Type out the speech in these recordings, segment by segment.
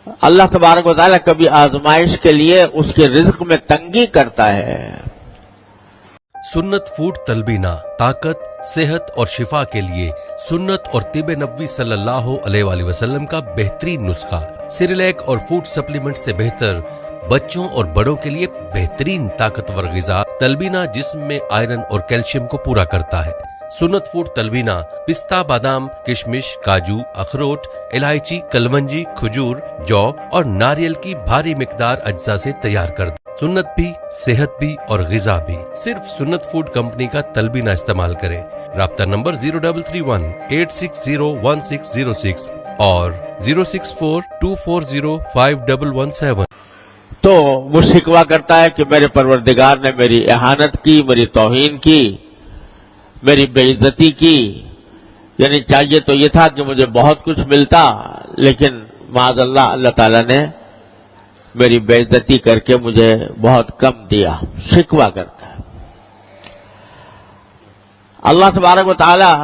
اللہ تبارک و تعالیٰ کبھی آزمائش کے لیے اس کے رزق میں تنگی کرتا ہے۔ سنت فوڈ تلبینہ طاقت، صحت اور شفا کے لیے سنت اور طب نبوی صلی اللہ علیہ وآلہ وسلم کا بہترین نسخہ، سیریلیک اور فوڈ سپلیمنٹ سے بہتر بچوں اور بڑوں کے لیے بہترین طاقتور غذا تلبینہ جسم میں آئرن اور کیلشیم کو پورا کرتا ہے۔ سنت فوڈ تلبینہ پستہ، بادام، کشمش، کاجو، اخروٹ، الائچی، کلونجی، کھجور، جو اور ناریل کی بھاری مقدار اجزاء سے تیار کرتا ہے۔ سنت بھی، صحت بھی اور غذا بھی، صرف سنت فوڈ کمپنی کا تلبینہ استعمال کریں۔ رابطہ نمبر 0331-8601606 اور 06424051117۔ تو وہ شکوہ کرتا ہے کہ میرے پروردگار نے میری اہانت کی، میری توہین کی، میری بے عزتی کی، یعنی چاہیے تو یہ تھا کہ مجھے بہت کچھ ملتا، لیکن معاذ اللہ اللہ تعالیٰ نے میری بے عزتی کر کے مجھے بہت کم دیا، شکوہ کرتا ہے۔ اللہ تبارک و تعالیٰ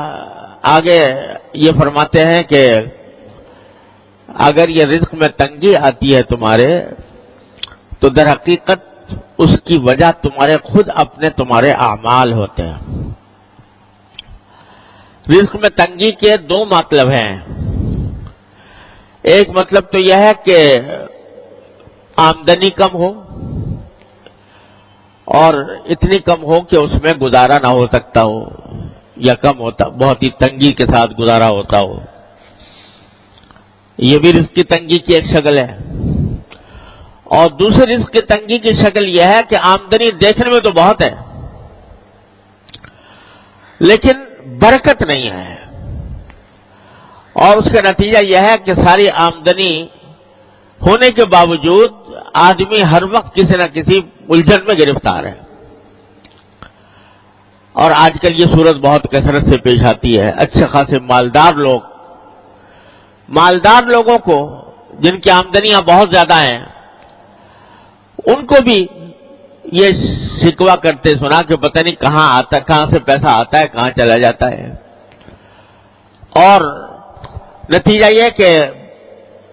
آگے یہ فرماتے ہیں کہ اگر یہ رزق میں تنگی آتی ہے تمہارے، تو در حقیقت اس کی وجہ تمہارے اعمال ہوتے ہیں۔ رزق میں تنگی کے دو مطلب ہیں۔ ایک مطلب تو یہ ہے کہ آمدنی کم ہو، اور اتنی کم ہو کہ اس میں گزارا نہ ہو سکتا ہو، یا کم ہوتا، بہت ہی تنگی کے ساتھ گزارا ہوتا ہو۔ یہ بھی رزق کی تنگی کی ایک شکل ہے۔ اور دوسری رزق کی تنگی کی شکل یہ ہے کہ آمدنی دیکھنے میں تو بہت ہے، لیکن برکت نہیں ہے، اور اس کا نتیجہ یہ ہے کہ ساری آمدنی ہونے کے باوجود آدمی ہر وقت کسی نہ کسی الجھن میں گرفتار ہے۔ اور آج کل یہ صورت بہت کثرت سے پیش آتی ہے۔ اچھے خاصے مالدار لوگوں کو، جن کی آمدنیاں بہت زیادہ ہیں، ان کو بھی یہ شکوہ کرتے سنا کہ پتہ نہیں کہاں سے پیسہ آتا ہے، کہاں چلا جاتا ہے۔ اور نتیجہ یہ کہ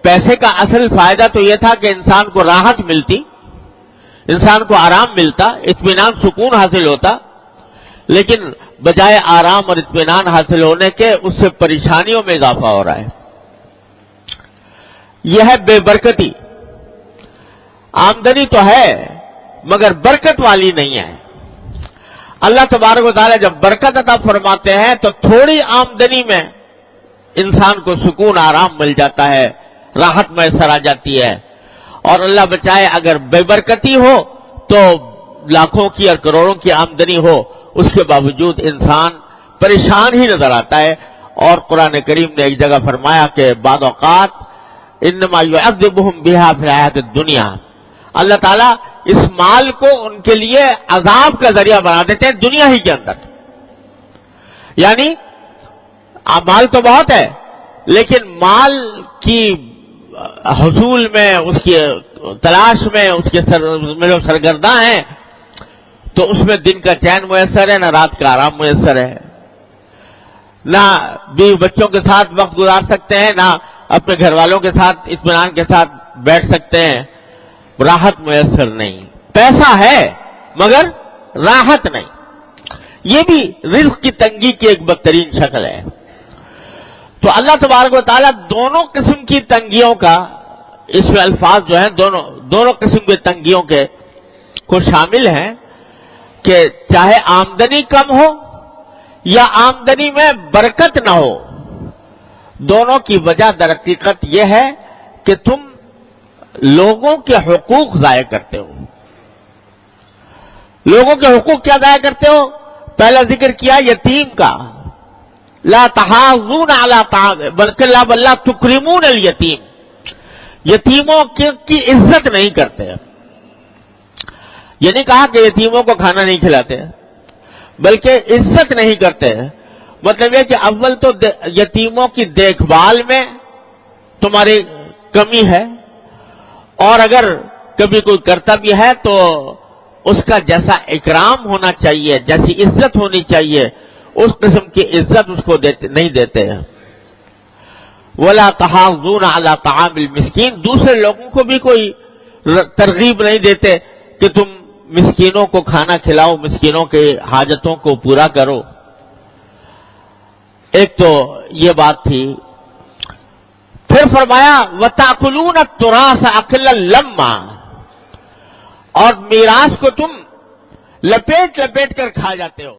پیسے کا اصل فائدہ تو یہ تھا کہ انسان کو راحت ملتی، انسان کو آرام ملتا، اطمینان، سکون حاصل ہوتا، لیکن بجائے آرام اور اطمینان حاصل ہونے کے اس سے پریشانیوں میں اضافہ ہو رہا ہے۔ یہ ہے بے برکتی۔ آمدنی تو ہے مگر برکت والی نہیں ہے۔ اللہ تبارک و تعالیٰ جب برکت عطا فرماتے ہیں تو تھوڑی آمدنی میں انسان کو سکون، آرام مل جاتا ہے، راحت میسر آ جاتی ہے۔ اور اللہ بچائے اگر بے برکتی ہو تو لاکھوں کی اور کروڑوں کی آمدنی ہو، اس کے باوجود انسان پریشان ہی نظر آتا ہے۔ اور قرآن کریم نے ایک جگہ فرمایا کہ بعض اوقات انما یعذبہم بہا فی الحیاۃ الدنیا، اللہ تعالیٰ اس مال کو ان کے لیے عذاب کا ذریعہ بنا دیتے ہیں دنیا ہی کے اندر۔ یعنی مال تو بہت ہے، لیکن مال کی حصول میں، اس کی تلاش میں، اس کے جو سرگرداں ہیں، تو اس میں دن کا چین میسر ہے، نہ رات کا آرام میسر ہے، نہ بیوی بچوں کے ساتھ وقت گزار سکتے ہیں، نہ اپنے گھر والوں کے ساتھ اطمینان کے ساتھ بیٹھ سکتے ہیں، راحت میسر نہیں۔ پیسہ ہے مگر راحت نہیں۔ یہ بھی رزق کی تنگی کی ایک بدترین شکل ہے۔ تو اللہ تبارک و تعالیٰ دونوں قسم کی تنگیوں کا، اس میں الفاظ جو ہیں دونوں قسم کے تنگیوں کے کو شامل ہیں، کہ چاہے آمدنی کم ہو یا آمدنی میں برکت نہ ہو، دونوں کی وجہ در حقیقت یہ ہے کہ تم لوگوں کے حقوق ضائع کرتے ہو۔ لوگوں کے حقوق کیا ضائع کرتے ہو؟ پہلا ذکر کیا یتیم کا، لا تحاضون علی طعام بلکہ لا تکرمون الیتیم، یتیموں کی عزت نہیں کرتے۔ یہ نہیں کہا کہ یتیموں کو کھانا نہیں کھلاتے، بلکہ عزت نہیں کرتے۔ مطلب یہ کہ اول تو یتیموں کی دیکھ بھال میں تمہاری کمی ہے، اور اگر کبھی کوئی کرتا بھی ہے تو اس کا جیسا اکرام ہونا چاہیے، جیسی عزت ہونی چاہیے، اس قسم کی عزت اس کو نہیں دیتے ہیں۔ ولا تحاضون علی طعام المسکین، دوسرے لوگوں کو بھی کوئی ترغیب نہیں دیتے کہ تم مسکینوں کو کھانا کھلاؤ، مسکینوں کے حاجتوں کو پورا کرو۔ ایک تو یہ بات تھی۔ پھر فرمایا وَتَأْكُلُونَ التُّرَاثَ أَكْلًا لَمًّا، اور میراث کو تم لپیٹ لپیٹ کر کھا جاتے ہو۔